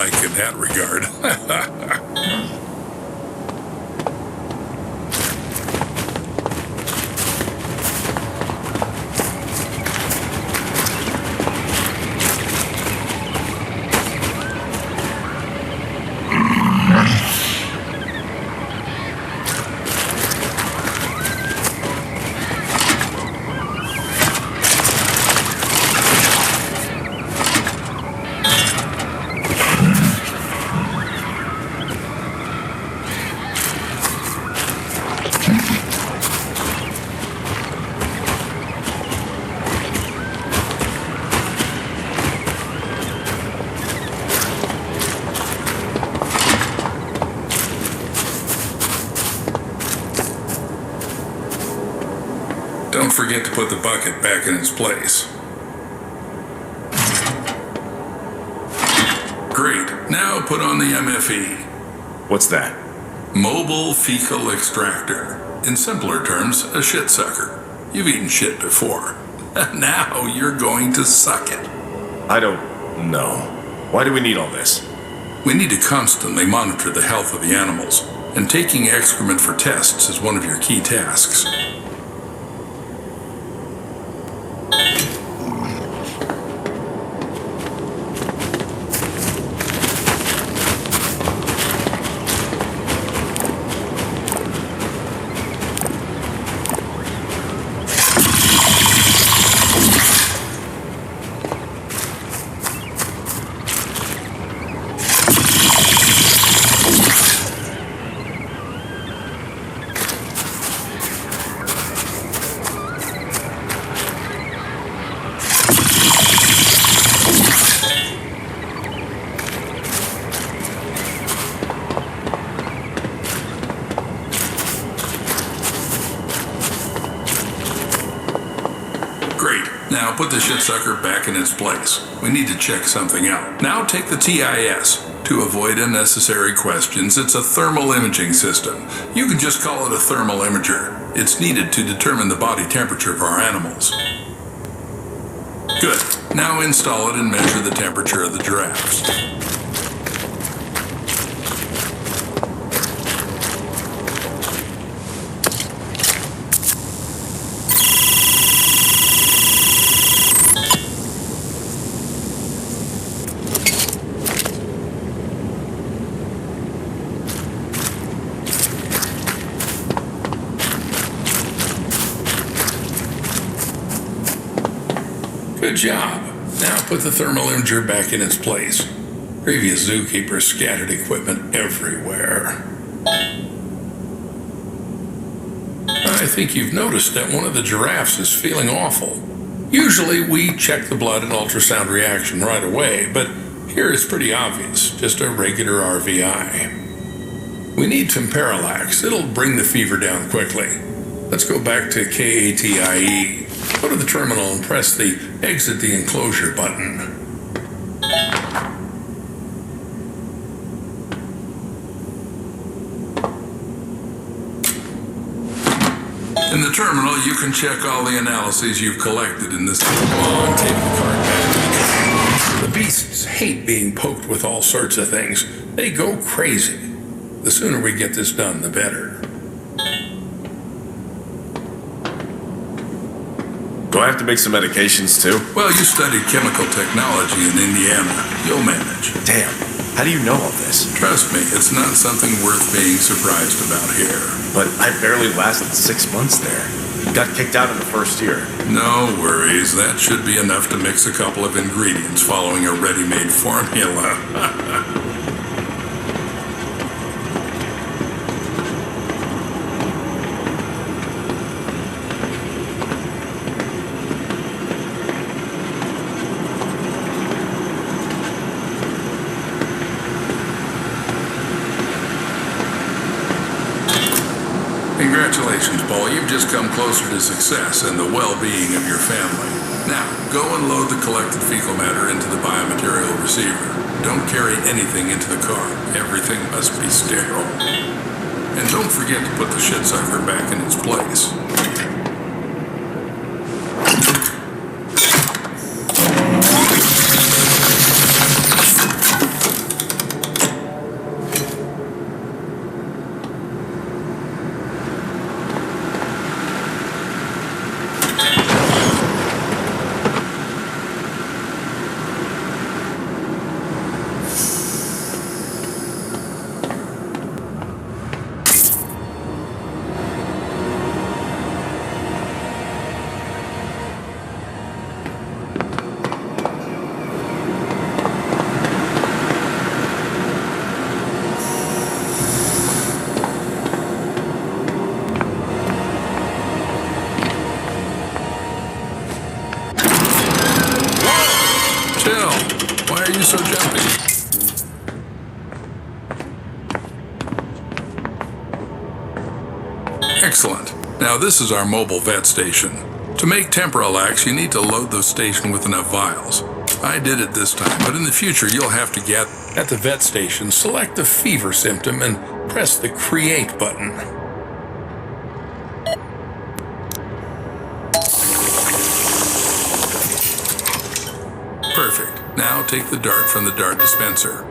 like in that regard. Don't forget to put the bucket back in its place. Great. Now put on the MFE. What's that? Mobile Fecal Extractor. In simpler terms, a shit sucker. You've eaten shit before. Now you're going to suck it. I don't know. Why do we need all this? We need to constantly monitor the health of the animals, and taking excrement for tests is one of your key tasks. Great. Now put the shit sucker back in its place. We need to check something out. Now take the TIS. To avoid unnecessary questions, it's a thermal imaging system. You can just call it a thermal imager. It's needed to determine the body temperature of our animals. Good. Now install it and measure the temperature of the giraffes. Good job. Now put the thermal imager back in its place. Previous zookeepers scattered equipment everywhere. I think you've noticed that one of the giraffes is feeling awful. Usually we check the blood and ultrasound reaction right away, but here it's pretty obvious, just a regular RVI. We need some parallax. It'll bring the fever down quickly. Let's go back to KATIE. Go to the terminal and press the exit the enclosure button. In the terminal, you can check all the analyses you've collected in this. Come on, take the card back. The beasts hate being poked with all sorts of things. They go crazy. The sooner we get this done, the better. Do I have to make some medications too? Well, you studied chemical technology in Indiana. You'll manage. Damn, how do you know all this? Trust me, it's not something worth being surprised about here. But I barely lasted 6 months there. Got kicked out in the first year. No worries, that should be enough to mix a couple of ingredients following a ready-made formula. Congratulations, Paul. You've just come closer to success and the well-being of your family. Now, go and load the collected fecal matter into the biomaterial receiver. Don't carry anything into the car. Everything must be sterile. And don't forget to put the shit sucker back in its place. Excellent. Now this is our mobile vet station. To make Temporalax, you need to load the station with enough vials. I did it this time, but in the future you'll have to get at the vet station, select the fever symptom, and press the Create button. Perfect. Now take the dart from the dart dispenser.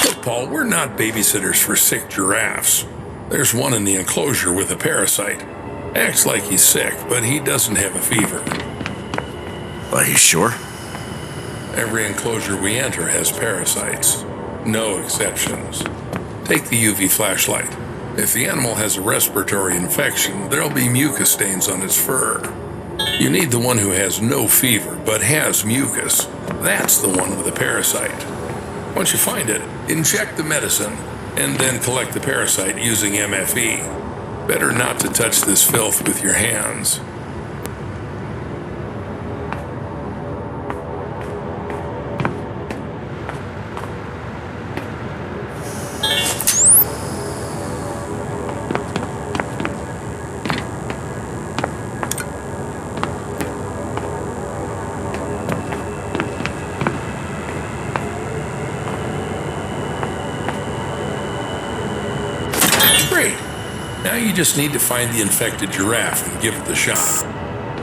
Look, Paul, we're not babysitters for sick giraffes. There's one in the enclosure with a parasite. Acts like he's sick, but he doesn't have a fever. Are you sure? Every enclosure we enter has parasites. No exceptions. Take the UV flashlight. If the animal has a respiratory infection, there'll be mucus stains on its fur. You need the one who has no fever but has mucus. That's the one with the parasite. Once you find it, inject the medicine and then collect the parasite using MFE. Better not to touch this filth with your hands. Great. Now you just need to find the infected giraffe and give it the shot.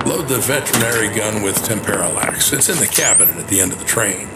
Load the veterinary gun with Temporalax. It's in the cabinet at the end of the train.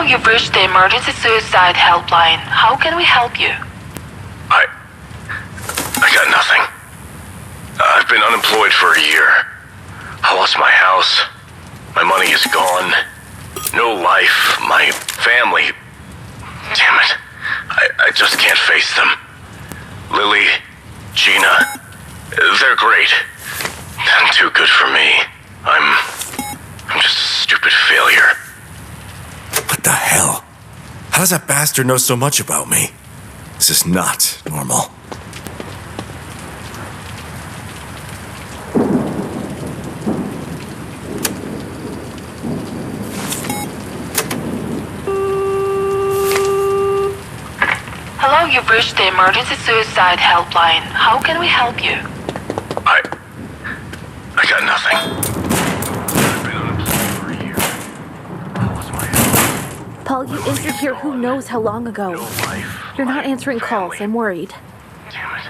You've reached the emergency suicide helpline. How can we help you? I got nothing. I've been unemployed for a year. I lost my house. My money is gone. No life. My family. Damn it. I just can't face them. Lily, Gina, they're great. Not too good for me. I'm just a stupid failure. What the hell? How does that bastard know so much about me? This is not normal. Hello, you've reached the emergency suicide helpline. How can we help you? I got nothing. I've been unemployed for a year. I lost my house. Paul, you disappeared who knows how long ago. No life. You're not My answering calls. family. I'm worried. Damn it.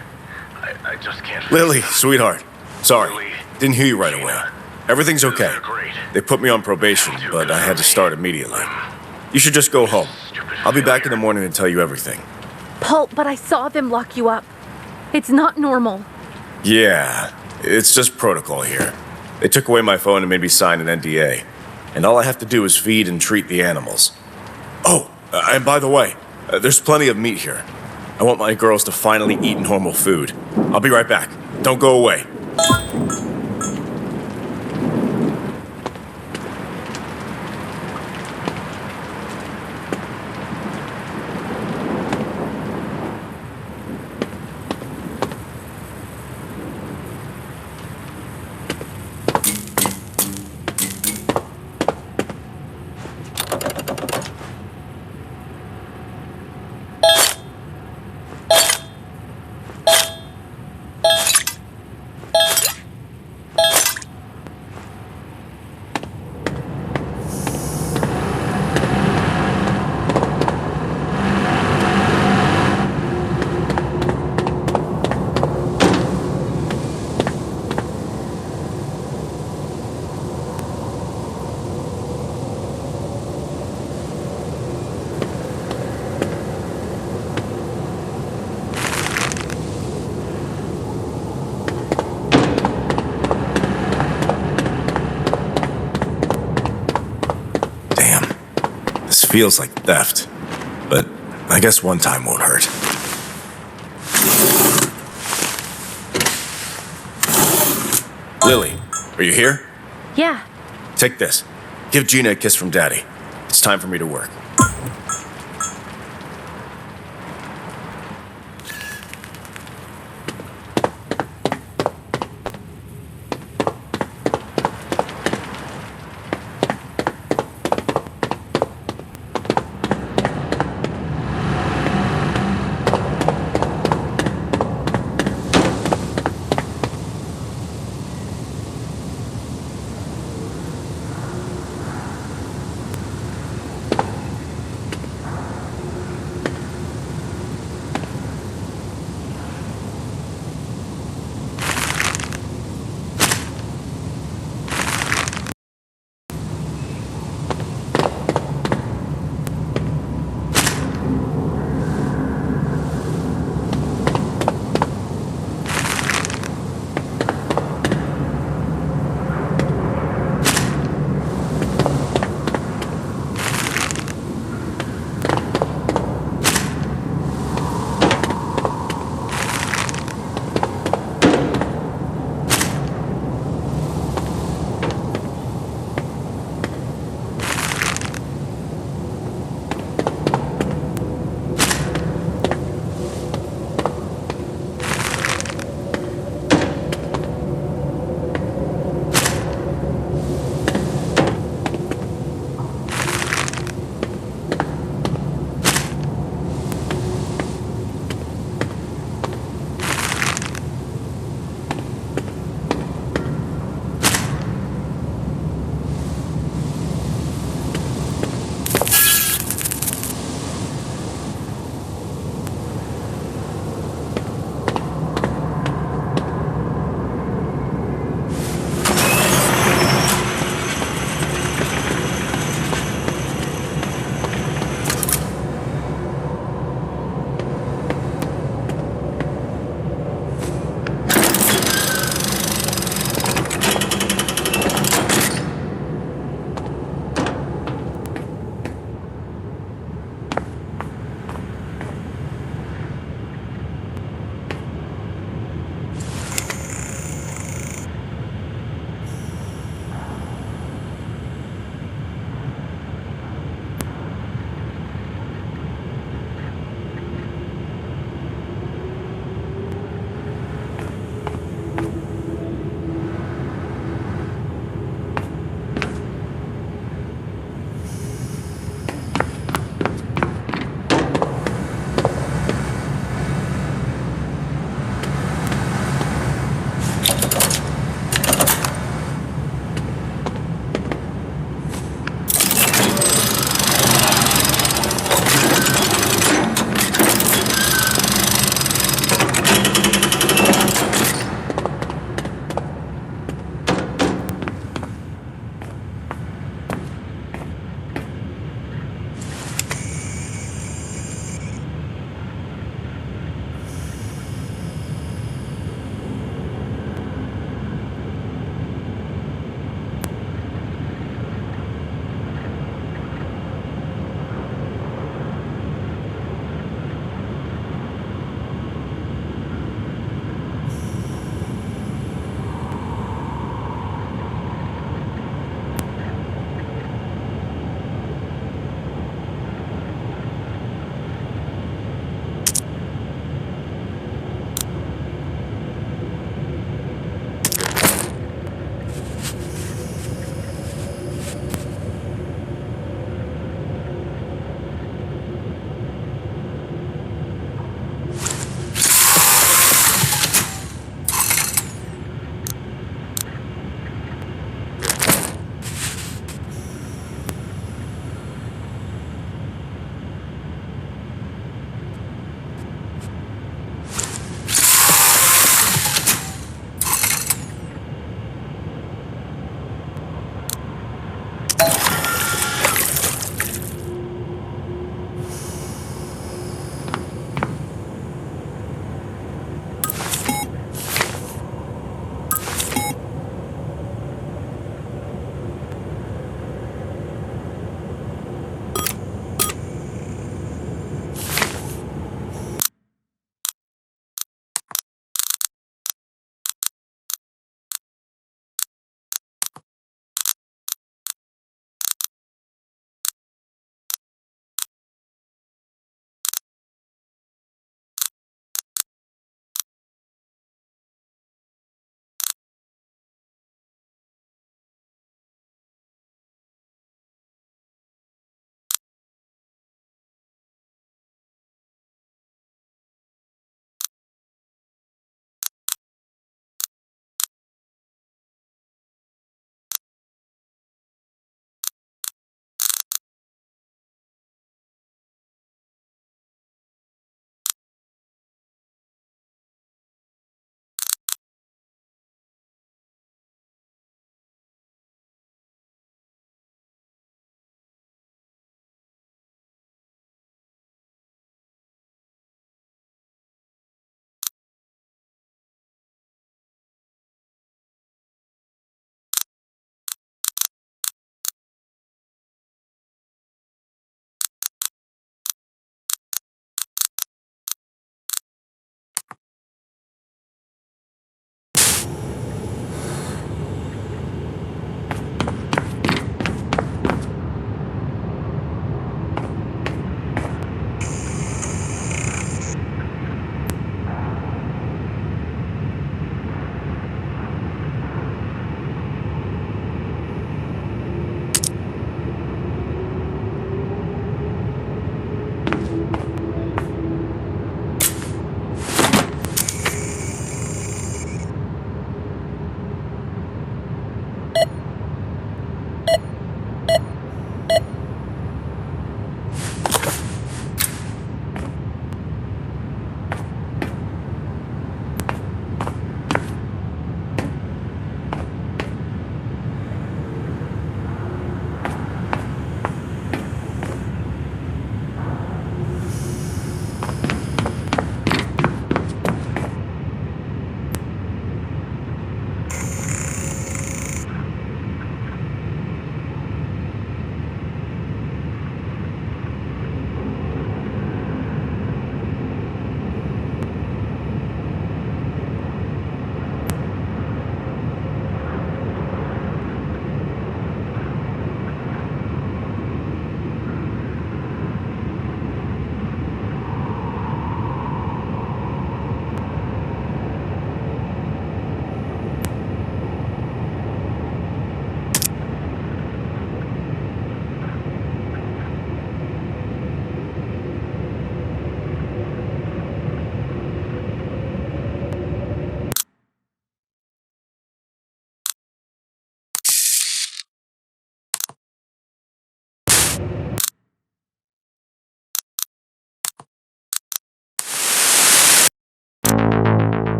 I just can't face Lily, them. sweetheart. Sorry. Lily, Didn't hear you right away. Gina, Everything's okay. they're great. They put me on probation, but I had to start immediately. You should just go home. I'll be back in the morning to tell you everything. Paul, but I saw them lock you up. It's not normal. Yeah, it's just protocol here. They took away my phone and made me sign an NDA. And all I have to do is feed and treat the animals. Oh, and by the way, there's plenty of meat here. I want my girls to finally eat normal food. I'll be right back. Don't go away. Feels like theft, but I guess one time won't hurt. Lily, are you here? Yeah. Take this. Give Gina a kiss from Daddy. It's time for me to work.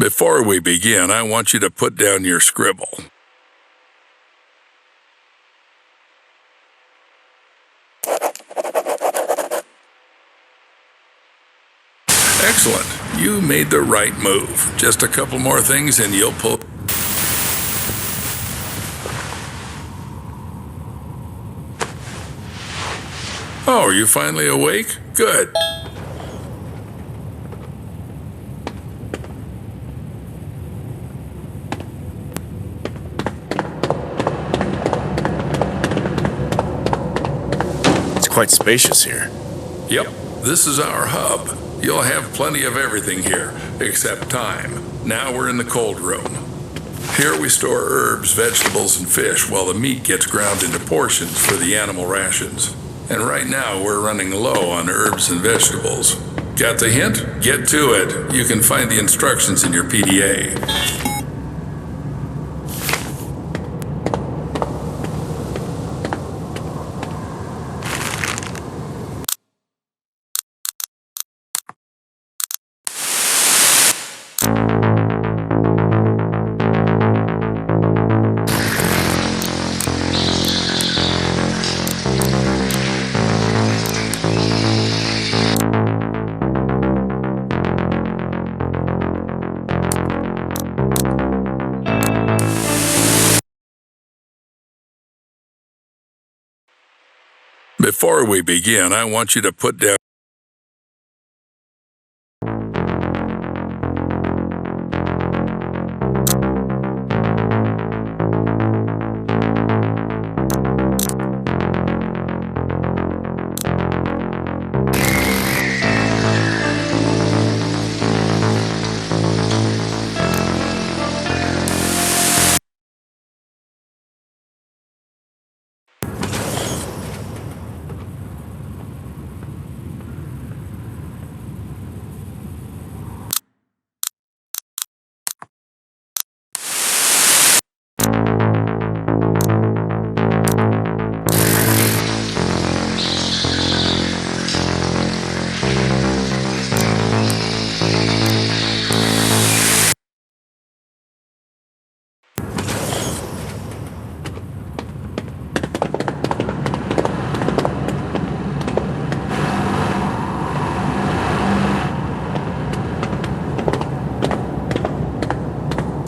Before we begin, I want you to put down your scribble. Excellent. You made the right move. Just a couple more things and you'll pull... Oh, are you finally awake? Good. It's quite spacious here. Yep, this is our hub. You'll have plenty of everything here, except time. Now we're in the cold room. Here we store herbs, vegetables, and fish while the meat gets ground into portions for the animal rations. And right now we're running low on herbs and vegetables. Got the hint? Get to it. You can find the instructions in your PDA. Before we begin, I want you to put down...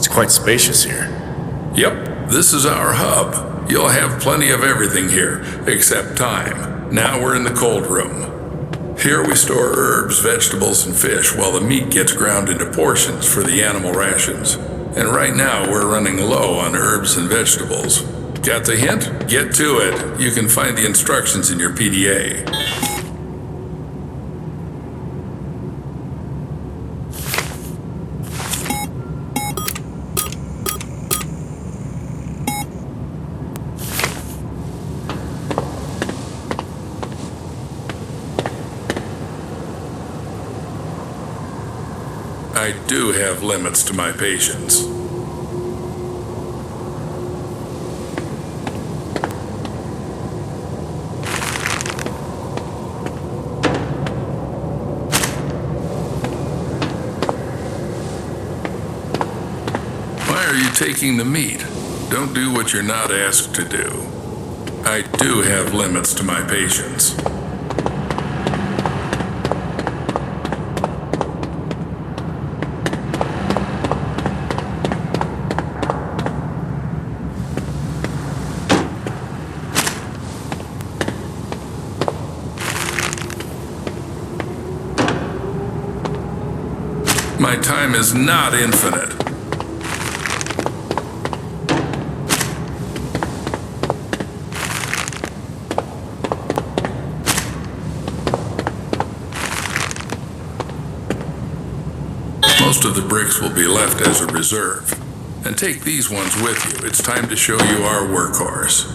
Quite spacious here. Yep, this is our hub. You'll have plenty of everything here, except time. Now we're in the cold room. Here we store herbs, vegetables, and fish while the meat gets ground into portions for the animal rations. And right now we're running low on herbs and vegetables. Got the hint? Get to it. You can find the instructions in your PDA. I do have limits to my patience. Why are you taking the meat? Don't do what you're not asked to do. I do have limits to my patience. My time is not infinite. Most of the bricks will be left as a reserve. And take these ones with you. It's time to show you our workhorse.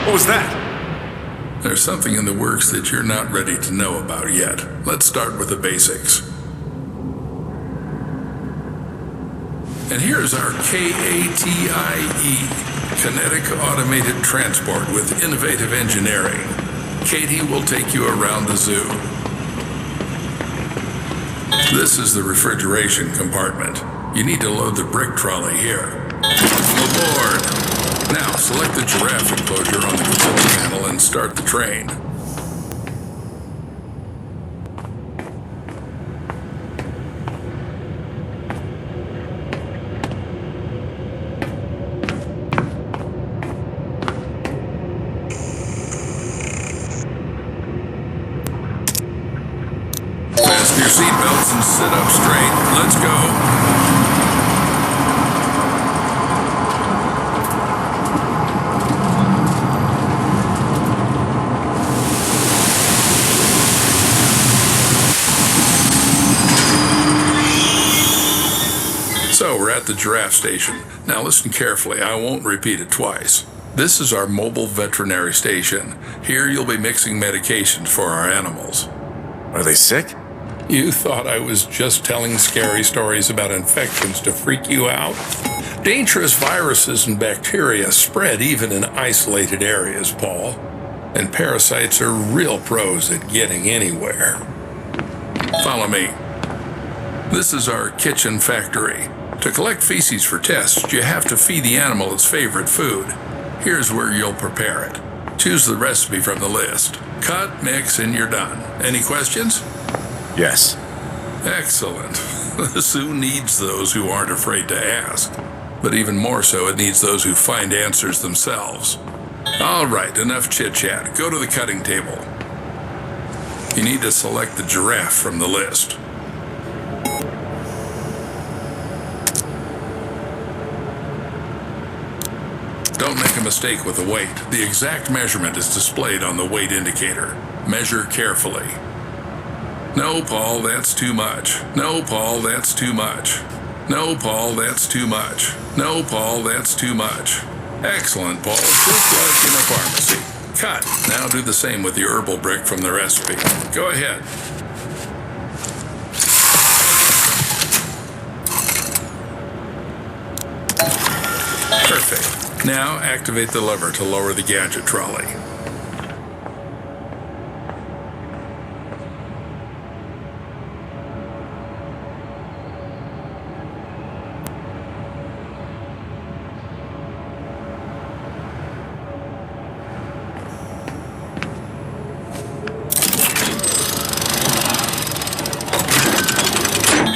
What was that? There's something in the works that you're not ready to know about yet. Let's start with the basics. And here's our KATIE, Kinetic Automated Transport with Innovative Engineering. Katie will take you around the zoo. This is the refrigeration compartment. You need to load the brick trolley here. Welcome aboard. Now, select the giraffe enclosure on the control panel and start the train. Fasten your seatbelts and sit up straight. Let's go. So we're at the giraffe station. Now listen carefully, I won't repeat it twice. This is our mobile veterinary station. Here you'll be mixing medications for our animals. Are they sick? You thought I was just telling scary stories about infections to freak you out? Dangerous viruses and bacteria spread even in isolated areas, Paul. And parasites are real pros at getting anywhere. Follow me. This is our kitchen factory. To collect feces for tests, you have to feed the animal its favorite food. Here's where you'll prepare it. Choose the recipe from the list. Cut, mix, and you're done. Any questions? Yes. Excellent. The zoo needs those who aren't afraid to ask. But even more so, it needs those who find answers themselves. All right, enough chit-chat. Go to the cutting table. You need to select the giraffe from the list. Don't make a mistake with the weight. The exact measurement is displayed on the weight indicator. Measure carefully. No, Paul, that's too much. No, Paul, that's too much. No, Paul, that's too much. No, Paul, that's too much. Excellent, Paul, just like in a pharmacy. Cut. Now do the same with the herbal brick from the recipe. Go ahead. Perfect. Now activate the lever to lower the gadget trolley.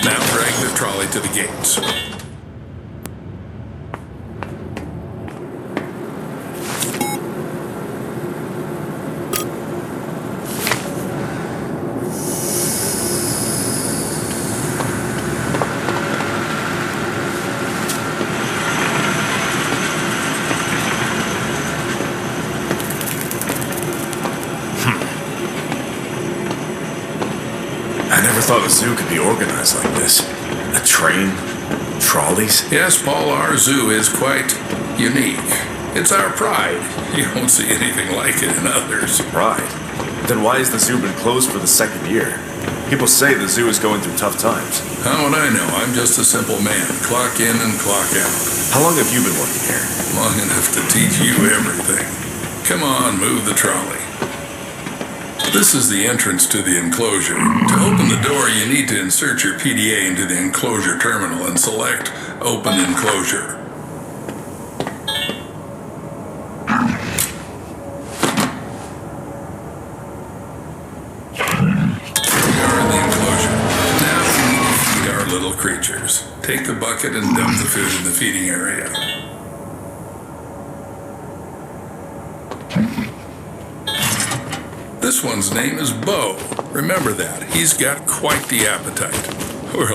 Now drag the trolley to the gates. I never thought a zoo could be organized like this. A train, trolleys. Yes, Paul, our zoo is quite unique. It's our pride. You won't see anything like it in others. Right. Then why has the zoo been closed for the second year? People say the zoo is going through tough times. How would I know? I'm just a simple man. Clock in and clock out. How long have you been working here? Long enough to teach you everything. Come on, move the trolley. This is the entrance to the enclosure. To open the door, you need to insert your PDA into the enclosure terminal and select Open Enclosure. We are in the enclosure. Now we need to feed our little creatures. Take the bucket and dump the food in the feeding area. This one's name is Bo. Remember that. He's got quite the appetite. We're